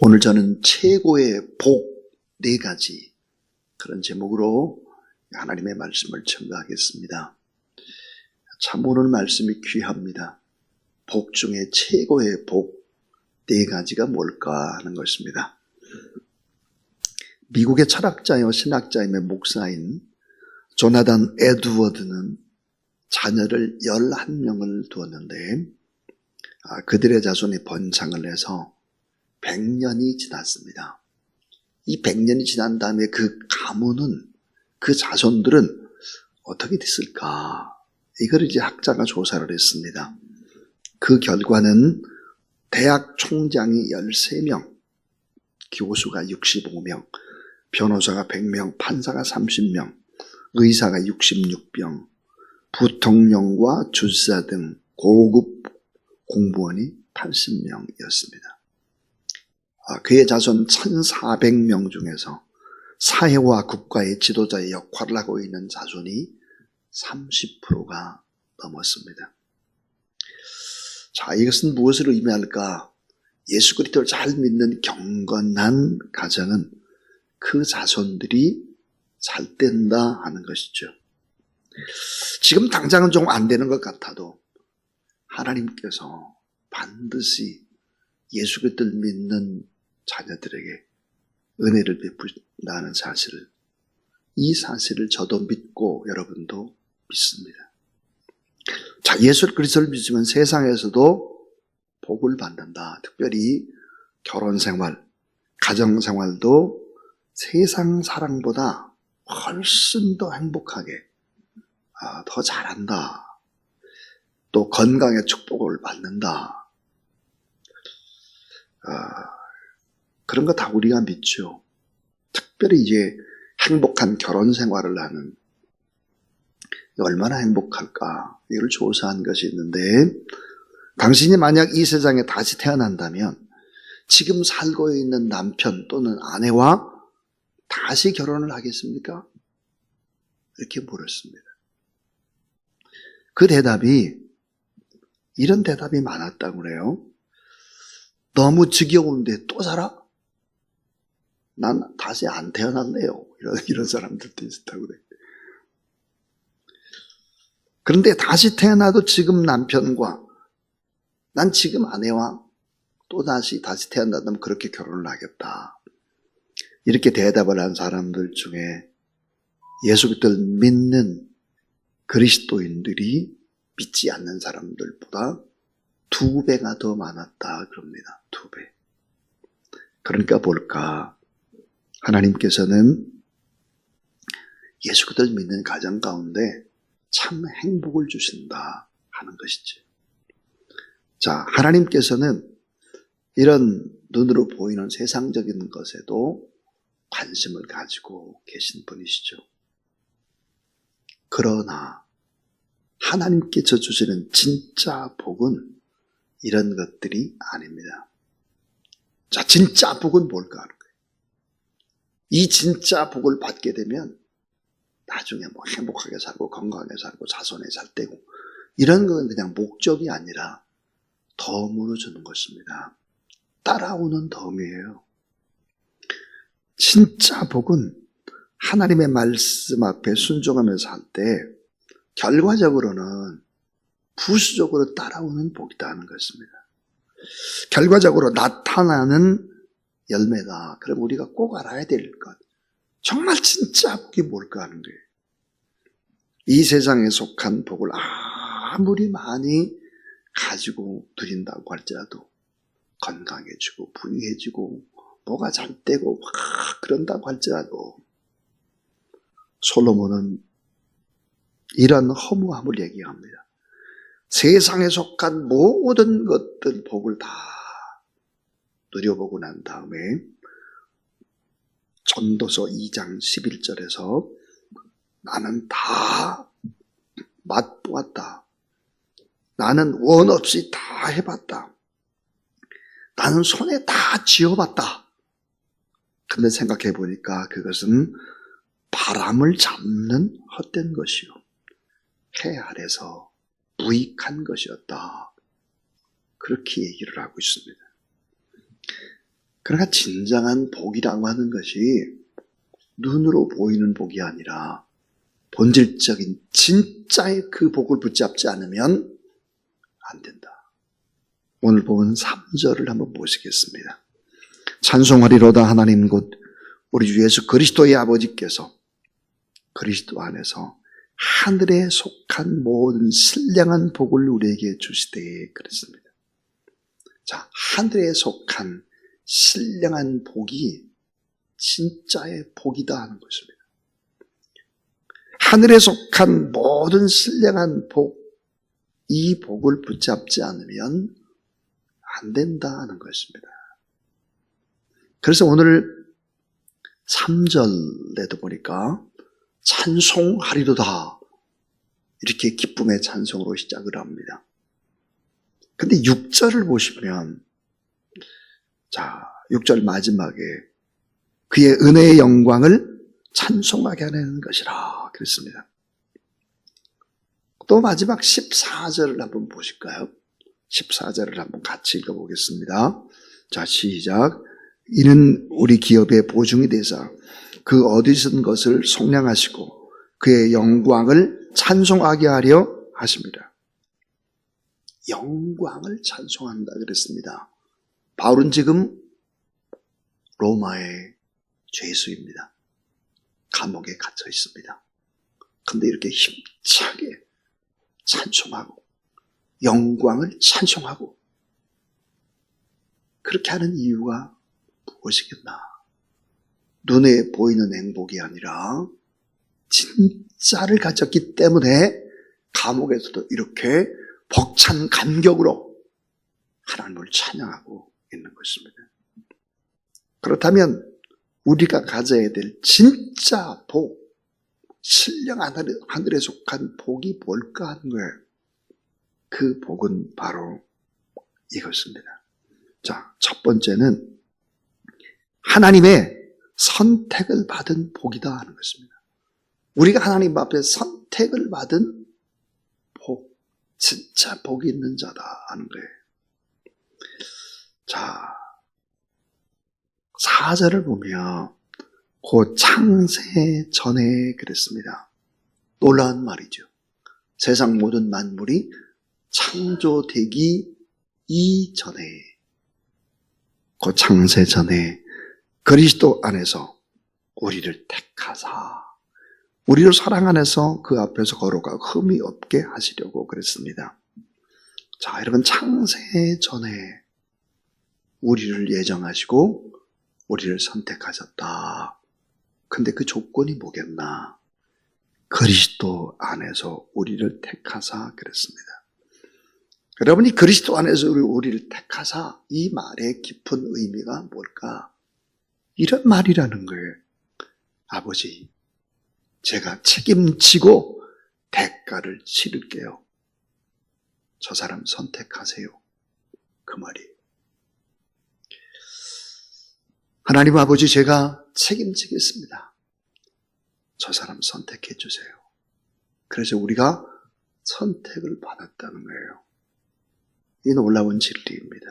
오늘 저는 최고의 복 네 가지, 그런 제목으로 하나님의 말씀을 첨가하겠습니다. 참 오늘 말씀이 귀합니다. 복 중에 최고의 복 네 가지가 뭘까 하는 것입니다. 미국의 철학자요 신학자이며 목사인 조나단 에드워드는 자녀를 11명을 두었는데 그들의 자손이 번창을 해서 100년이 지났습니다. 이 100년이 지난 다음에 그 가문은, 그 자손들은 어떻게 됐을까? 이걸 이제 학자가 조사를 했습니다. 그 결과는 대학 총장이 13명, 교수가 65명, 변호사가 100명, 판사가 30명, 의사가 66명, 부통령과 주사 등 고급 공무원이 80명이었습니다. 그의 자손 1400명 중에서 사회와 국가의 지도자의 역할을 하고 있는 자손이 30%가 넘었습니다. 자, 이것은 무엇을 의미할까? 예수 그리스도를 잘 믿는 경건한 가정은 그 자손들이 잘 된다 하는 것이죠. 지금 당장은 좀 안 되는 것 같아도 하나님께서 반드시 예수 그리스도를 믿는 자녀들에게 은혜를 베푸신다는 사실을, 이 사실을 저도 믿고 여러분도 믿습니다. 자, 예수 그리스도를 믿으면 세상에서도 복을 받는다. 특별히 결혼생활, 가정생활도 세상 사랑보다 훨씬 더 행복하게, 더 잘한다. 또 건강의 축복을 받는다. 그런 거 다 우리가 믿죠. 특별히 이제 행복한 결혼 생활을 하는, 얼마나 행복할까? 이걸 조사한 것이 있는데, 당신이 만약 이 세상에 다시 태어난다면 지금 살고 있는 남편 또는 아내와 다시 결혼을 하겠습니까? 이렇게 물었습니다. 그 대답이, 이런 대답이 많았다고 그래요. 너무 지겨운데 또 살아? 난 다시 안 태어날래요. 이런 사람들도 있었다고 그래요. 그런데 다시 태어나도 지금 남편과, 난 지금 아내와 또 다시 태어난다면 그렇게 결혼을 하겠다. 이렇게 대답을 한 사람들 중에 예수 그리스도를 믿는 그리스도인들이 믿지 않는 사람들보다 2배가 더 많았다 그럽니다. 2배. 그러니까 볼까? 하나님께서는 예수 그리스도를 믿는 가정 가운데 참 행복을 주신다 하는 것이죠. 자, 하나님께서는 이런 눈으로 보이는 세상적인 것에도 관심을 가지고 계신 분이시죠. 그러나 하나님께서 주시는 진짜 복은 이런 것들이 아닙니다. 자, 진짜 복은 뭘까 하는 거예요. 이 진짜 복을 받게 되면 나중에 뭐 행복하게 살고 건강하게 살고 자손에 잘 되고, 이런 건 그냥 목적이 아니라 덤으로 주는 것입니다. 따라오는 덤이에요. 진짜 복은 하나님의 말씀 앞에 순종하면서 할 때 결과적으로는 부수적으로 따라오는 복이다 하는 것입니다. 결과적으로 나타나는 열매다. 그럼 우리가 꼭 알아야 될 것, 정말 진짜 복이 뭘까 하는 거예요. 이 세상에 속한 복을 아무리 많이 가지고 누린다고 할지라도, 건강해지고 부유해지고 뭐가 잘 되고 그런다고 할지라도, 솔로몬은 이런 허무함을 얘기합니다. 세상에 속한 모든 것들 복을 다 누려보고 난 다음에 전도서 2장 11절에서 나는 다 맛보았다. 나는 원 없이 다 해봤다. 나는 손에 다 쥐어봤다. 근데 생각해 보니까 그것은 바람을 잡는 헛된 것이요, 해 아래서 무익한 것이었다. 그렇게 얘기를 하고 있습니다. 그러니까 진정한 복이라고 하는 것이 눈으로 보이는 복이 아니라 본질적인 진짜의 그 복을 붙잡지 않으면 안 된다. 오늘 보면 3절을 한번 보시겠습니다. 찬송하리로다 하나님 곧 우리 주 예수 그리스도의 아버지께서 그리스도 안에서 하늘에 속한 모든 신령한 복을 우리에게 주시되 그랬습니다. 자, 하늘에 속한 신령한 복이 진짜의 복이다 하는 것입니다. 하늘에 속한 모든 신령한 복, 이 복을 붙잡지 않으면 안 된다 하는 것입니다. 그래서 오늘 3절에도 보니까 찬송하리로다 이렇게 기쁨의 찬송으로 시작을 합니다. 근데 6절을 보시면 자, 6절 마지막에 그의 은혜의 영광을 찬송하게 하는 것이라 그랬습니다. 또 마지막 14절을 한번 보실까요? 14절을 한번 같이 읽어보겠습니다. 자, 시작. 이는 우리 기업의 보증이 되사 그 얻으신 것을 속량하시고 그의 영광을 찬송하게 하려 하십니다. 영광을 찬송한다 그랬습니다. 바울은 지금 로마의 죄수입니다. 감옥에 갇혀 있습니다. 근데 이렇게 힘차게 찬송하고 영광을 찬송하고 그렇게 하는 이유가 무엇이겠나? 눈에 보이는 행복이 아니라 진짜를 가졌기 때문에 감옥에서도 이렇게 벅찬 감격으로 하나님을 찬양하고 있는 것입니다. 그렇다면 우리가 가져야 될 진짜 복, 신령한 하늘에 속한 복이 뭘까 하는 거예요. 그 복은 바로 이것입니다. 자, 첫 번째는 하나님의 선택을 받은 복이다 하는 것입니다. 우리가 하나님 앞에 선택을 받은 복, 진짜 복이 있는 자다 하는 거예요. 자, 4절을 보면 곧 창세 전에 그랬습니다. 놀라운 말이죠. 세상 모든 만물이 창조되기 이전에 곧 창세 전에 그리스도 안에서 우리를 택하사 우리를 사랑 안에서 그 앞에서 걸어가 흠이 없게 하시려고 그랬습니다. 자, 여러분 창세 전에 우리를 예정하시고 우리를 선택하셨다. 근데 그 조건이 뭐겠나? 그리스도 안에서 우리를 택하사 그랬습니다. 여러분이 그리스도 안에서 우리를 택하사 이 말의 깊은 의미가 뭘까? 이런 말이라는 거예요. 아버지, 제가 책임지고 대가를 치를게요. 저 사람 선택하세요. 그 말이에요. 하나님 아버지, 제가 책임지겠습니다. 저 사람 선택해 주세요. 그래서 우리가 선택을 받았다는 거예요. 이 놀라운 진리입니다.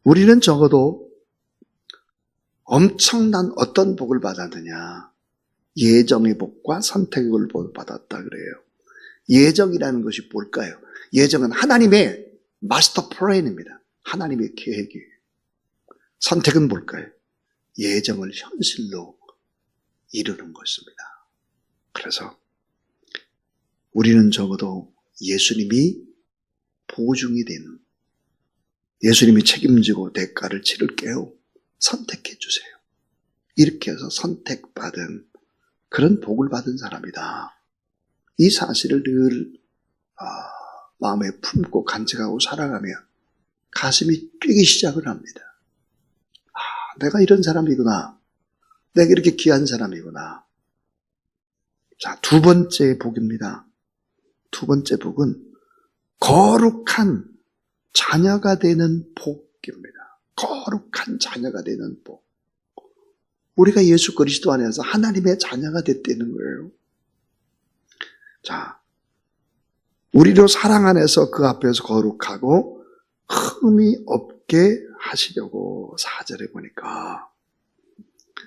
우리는 적어도 엄청난 어떤 복을 받았느냐? 예정의 복과 선택의 복을 받았다 그래요. 예정이라는 것이 뭘까요? 예정은 하나님의 마스터 플랜입니다. 하나님의 계획이에요. 선택은 뭘까요? 예정을 현실로 이루는 것입니다. 그래서 우리는 적어도 예수님이 보증이 되는, 예수님이 책임지고 대가를 치를게요. 선택해 주세요. 이렇게 해서 선택받은 그런 복을 받은 사람이다. 이 사실을 늘 마음에 품고 간직하고 살아가면 가슴이 뛰기 시작을 합니다. 내가 이런 사람이구나. 내가 이렇게 귀한 사람이구나. 자, 두 번째 복입니다. 두 번째 복은 거룩한 자녀가 되는 복입니다. 거룩한 자녀가 되는 복. 우리가 예수 그리스도 안에서 하나님의 자녀가 됐다는 거예요. 자, 우리로 사랑 안에서 그 앞에서 거룩하고 흠이 없게 없게 하시려고 4절에 보니까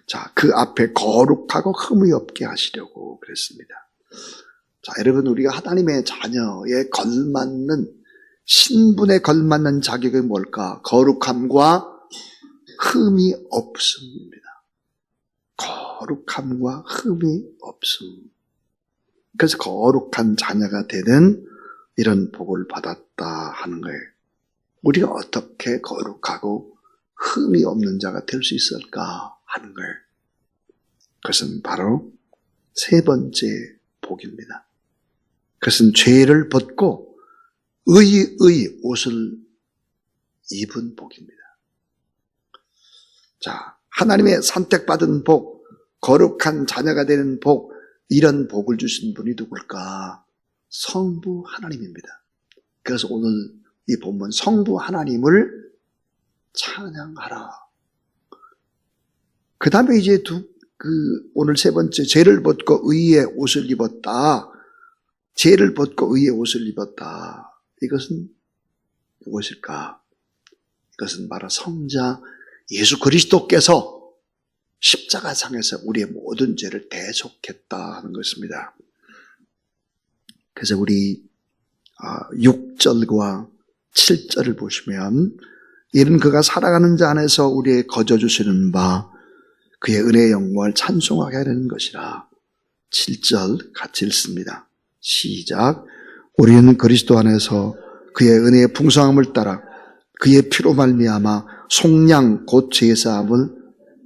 자, 그 앞에 거룩하고 흠이 없게 하시려고 그랬습니다. 자, 여러분 우리가 하나님의 자녀에 걸맞는 신분에 걸맞는 자격이 뭘까? 거룩함과 흠이 없음입니다. 거룩함과 흠이 없음. 그래서 거룩한 자녀가 되는 이런 복을 받았다 하는 거예요. 우리가 어떻게 거룩하고 흠이 없는 자가 될 수 있을까 하는 거예요. 그것은 바로 세 번째 복입니다. 그것은 죄를 벗고 의의 옷을 입은 복입니다. 자, 하나님의 선택받은 복, 거룩한 자녀가 되는 복, 이런 복을 주신 분이 누굴까? 성부 하나님입니다. 그래서 오늘 이 본문 성부 하나님을 찬양하라. 그 다음에 이제 오늘 세 번째, 죄를 벗고 의의 옷을 입었다. 죄를 벗고 의의 옷을 입었다. 이것은 무엇일까? 이것은 바로 성자 예수 그리스도께서 십자가상에서 우리의 모든 죄를 대속했다 하는 것입니다. 그래서 우리 6절과 7절을 보시면 이는 그가 살아가는 자 안에서 우리의 거저주시는 바 그의 은혜의 영광을 찬송하게 하려는 것이라. 7절 같이 읽습니다. 시작. 우리는 그리스도 안에서 그의 은혜의 풍성함을 따라 그의 피로 말미암아 속량 곧 제사함을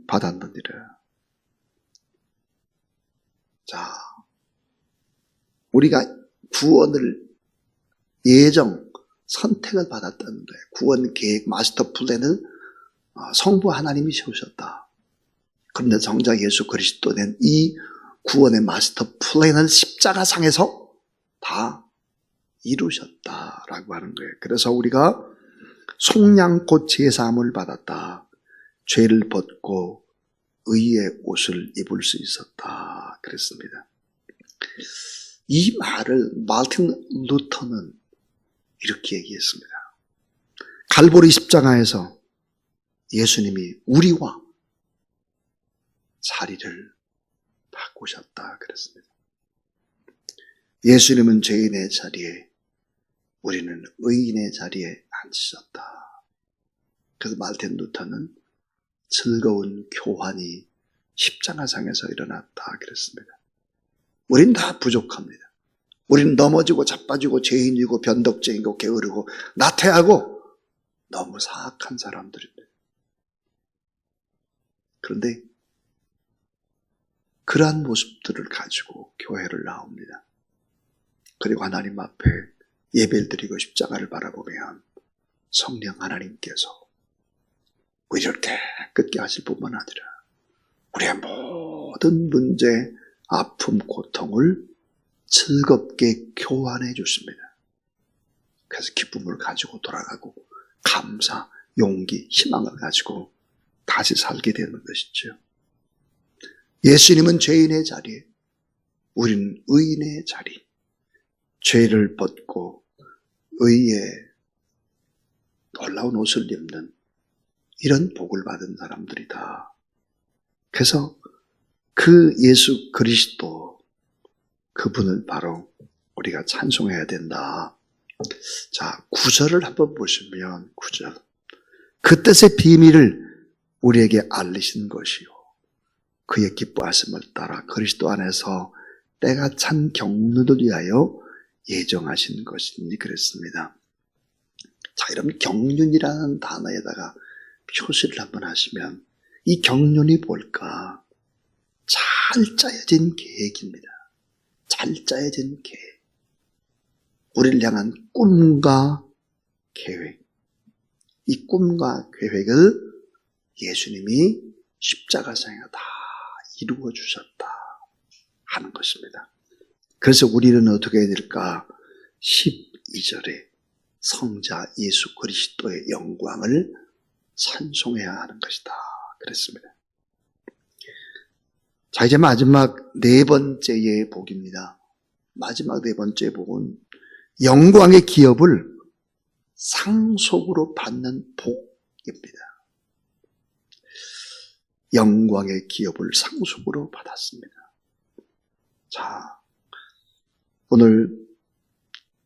받았느니라. 자, 우리가 구원을 선택을 받았다는 거예요. 구원 계획 마스터 플랜을 성부 하나님이 세우셨다. 그런데 정작 예수 그리스도는 이 구원의 마스터 플랜을 십자가상에서 다 이루셨다라고 하는 거예요. 그래서 우리가 속량 곧 제사함을 받았다. 죄를 벗고 의의 옷을 입을 수 있었다. 그랬습니다. 이 말을 마르틴 루터는 이렇게 얘기했습니다. 갈보리 십자가에서 예수님이 우리와 자리를 바꾸셨다. 그랬습니다. 예수님은 죄인의 자리에, 우리는 의인의 자리에 앉으셨다. 그래서 마르틴 루터는 즐거운 교환이 십자가상에서 일어났다. 그랬습니다. 우린 다 부족합니다. 우리는 넘어지고 자빠지고 죄인이고 변덕쟁이고 게으르고 나태하고 너무 사악한 사람들입니다. 그런데 그러한 모습들을 가지고 교회를 나옵니다. 그리고 하나님 앞에 예배를 드리고 십자가를 바라보면 성령 하나님께서 우리를 깨끗게 하실 뿐만 아니라 우리의 모든 문제, 아픔, 고통을 즐겁게 교환해 주십니다. 그래서 기쁨을 가지고 돌아가고 감사, 용기, 희망을 가지고 다시 살게 되는 것이죠. 예수님은 죄인의 자리에, 우리는 의인의 자리, 죄를 벗고 의의 놀라운 옷을 입는 이런 복을 받은 사람들이다. 그래서 그 예수 그리스도, 그분을 바로 우리가 찬송해야 된다. 자, 9절을 한번 보시면 9절. 그 뜻의 비밀을 우리에게 알리신 것이요. 그의 기뻐하심을 따라 그리스도 안에서 때가 찬 경륜을 위하여 예정하신 것이니 그랬습니다. 자, 이런 경륜이라는 단어에다가 표시를 한번 하시면 이 경륜이 뭘까? 잘 짜여진 계획입니다. 잘 짜여진 계획. 우리를 향한 꿈과 계획. 이 꿈과 계획을 예수님이 십자가상에 다 이루어 주셨다 하는 것입니다. 그래서 우리는 어떻게 해야 될까? 12절에 성자 예수 그리스도의 영광을 찬송해야 하는 것이다 그랬습니다. 자, 이제 마지막 네 번째의 복입니다. 마지막 네 번째 복은 영광의 기업을 상속으로 받는 복, 영광의 기업을 상속으로 받았습니다. 자, 오늘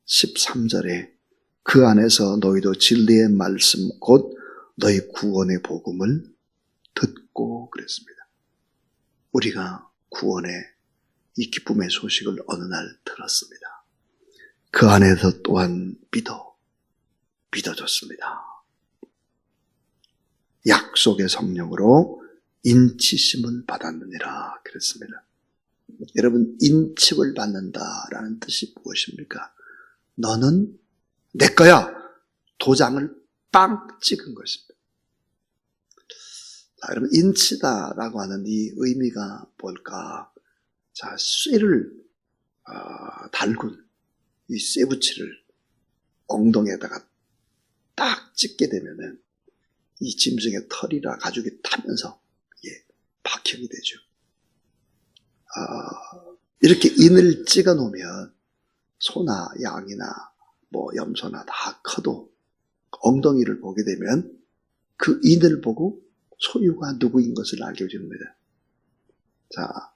13절에 그 안에서 너희도 진리의 말씀 곧 너희 구원의 복음을 듣고 그랬습니다. 우리가 구원의 이 기쁨의 소식을 어느 날 들었습니다. 그 안에서 또한 믿어졌습니다. 약속의 성령으로 인치심을 받았느니라 그랬습니다. 여러분, 인칩을 받는다라는 뜻이 무엇입니까? 너는 내 거야. 도장을 빵 찍은 것입니다. 자, 여러분, 인치다라고 하는 이 의미가 뭘까? 자, 쇠를 달군 이 쇠붙이를 엉덩이에다가 딱 찍게 되면은 이 짐승의 털이라 가죽이 타면서 박형이 되죠. 이렇게 인을 찍어 놓으면 소나 양이나 염소나 다 커도 엉덩이를 보게 되면 그 인을 보고 소유가 누구인 것을 알게 됩니다. 자,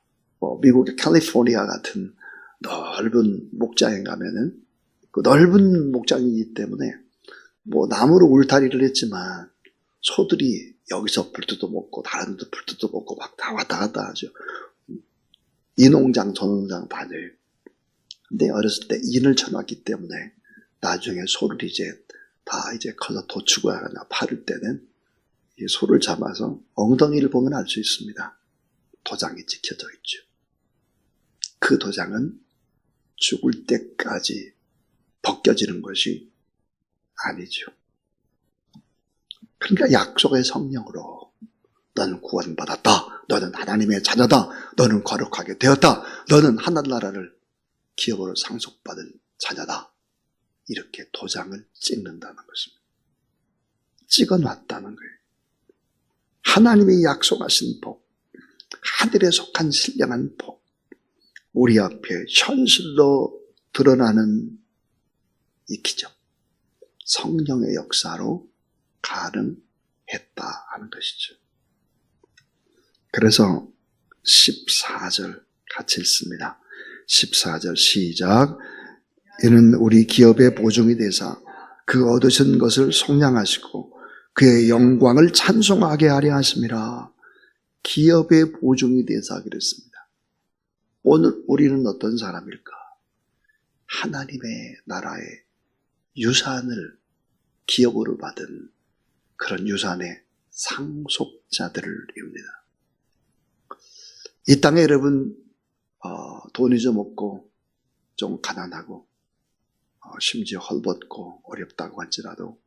미국의 캘리포니아 같은 넓은 목장에 가면은 그 넓은 목장이기 때문에 나무로 울타리를 했지만 소들이 여기서 불 뜯어 먹고 다른 데도 불 뜯어 먹고 막 다 왔다 갔다 하죠. 이 농장 저 농장 다녀요. 근데 어렸을 때 인을 쳐놨기 때문에 나중에 소를 다 커서 도축하거나 팔을 때는 이 소를 잡아서 엉덩이를 보면 알 수 있습니다. 도장이 찍혀져 있죠. 그 도장은 죽을 때까지 벗겨지는 것이 아니죠. 그러니까 약속의 성령으로 너는 구원받았다. 너는 하나님의 자녀다. 너는 거룩하게 되었다. 너는 하늘나라를 기업으로 상속받은 자녀다. 이렇게 도장을 찍는다는 것입니다. 찍어놨다는 거예요. 하나님이 약속하신 복, 하늘에 속한 신령한 복, 우리 앞에 현실로 드러나는 이 기적, 성령의 역사로 가능했다 하는 것이죠. 그래서 14절 같이 읽습니다. 14절 시작. 이는 우리 기업의 보증이 되사 그 얻으신 것을 속량하시고 그의 영광을 찬송하게 하려 하심이라. 기업의 보증이 되사 그랬습니다. 오늘 우리는 어떤 사람일까? 하나님의 나라의 유산을 기업으로 받은 그런 유산의 상속자들입니다. 이 땅에 여러분 돈이 좀 없고 좀 가난하고 심지어 헐벗고 어렵다고 할지라도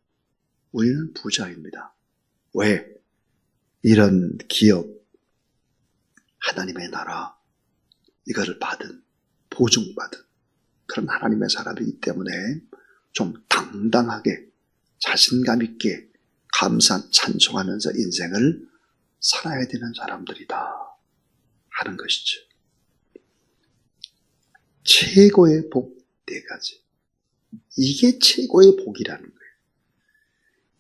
우리는 부자입니다. 왜? 이런 기업, 하나님의 나라 이거를 받은, 보증받은 그런 하나님의 사람이기 때문에 좀 당당하게 자신감 있게 감사 찬송하면서 인생을 살아야 되는 사람들이다 하는 것이죠. 최고의 복 4가지. 이게 최고의 복이라는 거예요.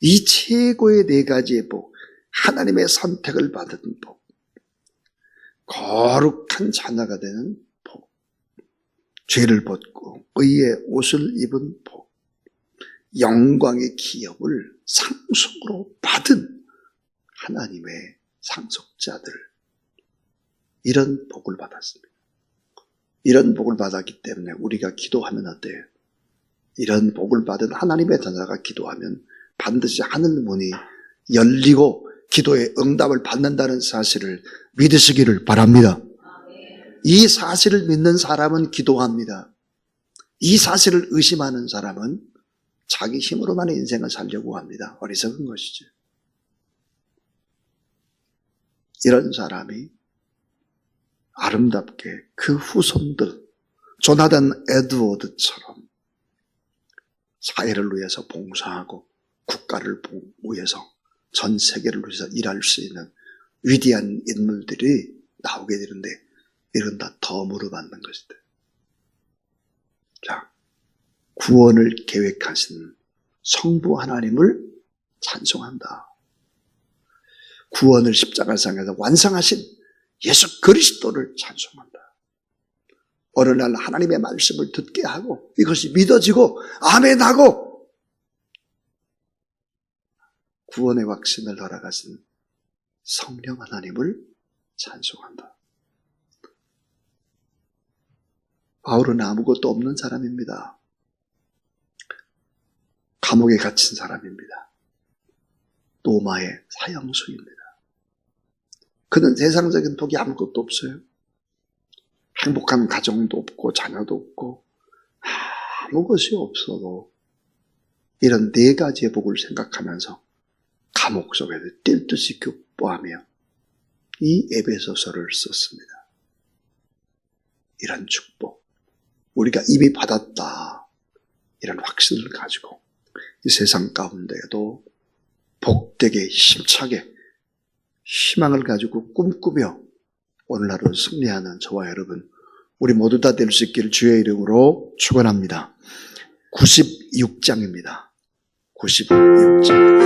이 최고의 4가지의 복, 하나님의 선택을 받은 복, 거룩한 자녀가 되는 복, 죄를 벗고 의의 옷을 입은 복, 영광의 기업을 상속으로 받은 하나님의 상속자들, 이런 복을 받았습니다. 이런 복을 받았기 때문에 우리가 기도하면 어때요? 이런 복을 받은 하나님의 자녀가 기도하면 반드시 하늘 문이 열리고 기도의 응답을 받는다는 사실을 믿으시기를 바랍니다. 이 사실을 믿는 사람은 기도합니다. 이 사실을 의심하는 사람은 자기 힘으로만의 인생을 살려고 합니다. 어리석은 것이죠. 이런 사람이 아름답게 그 후손들, 조나단 에드워드처럼 사회를 위해서 봉사하고 국가를 위해서 전 세계를 위해서 일할 수 있는 위대한 인물들이 나오게 되는데 이런 다 덤으로 받는 것이다. 자, 구원을 계획하신 성부 하나님을 찬송한다. 구원을 십자가상에서 완성하신 예수 그리스도를 찬송한다. 어느 날 하나님의 말씀을 듣게 하고 이것이 믿어지고 아멘하고 구원의 확신을 허락하신 성령 하나님을 찬송한다. 바울은 아무것도 없는 사람입니다. 감옥에 갇힌 사람입니다. 로마의 사형수입니다. 그는 세상적인 복이 아무것도 없어요. 행복한 가정도 없고 자녀도 없고 아무 것이 없어도 이런 네 가지의 복을 생각하면서 감옥 속에서 뛸 듯이 기뻐하며 이 에베소서를 썼습니다. 이런 축복, 우리가 이미 받았다, 이런 확신을 가지고 이 세상 가운데에도 복되게 힘차게 희망을 가지고 꿈꾸며 오늘날을 승리하는 저와 여러분, 우리 모두 다 될 수 있기를 주의 이름으로 축원합니다. 96장입니다. 96장.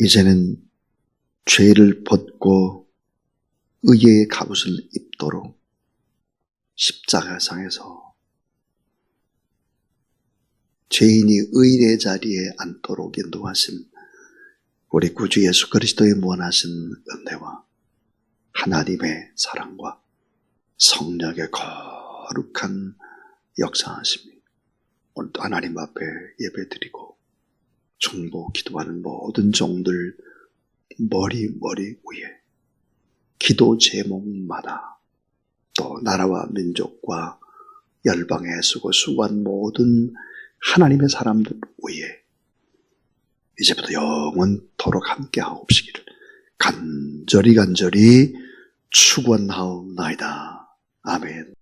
이제는 죄를 벗고 의의 갑옷을 입도록 십자가상에서 죄인이 의의 자리에 앉도록 인도하신 우리 구주 예수 그리스도의 무한하신 은혜와 하나님의 사랑과 성령의 거룩한 역사하심이 오늘도 하나님 앞에 예배드리고 중보 기도하는 모든 종들 머리 위에 기도 제목마다 또 나라와 민족과 열방에 쓰고 수고한 모든 하나님의 사람들 위에 이제부터 영원토록 함께 하옵시기를 간절히 축원하옵나이다. 아멘.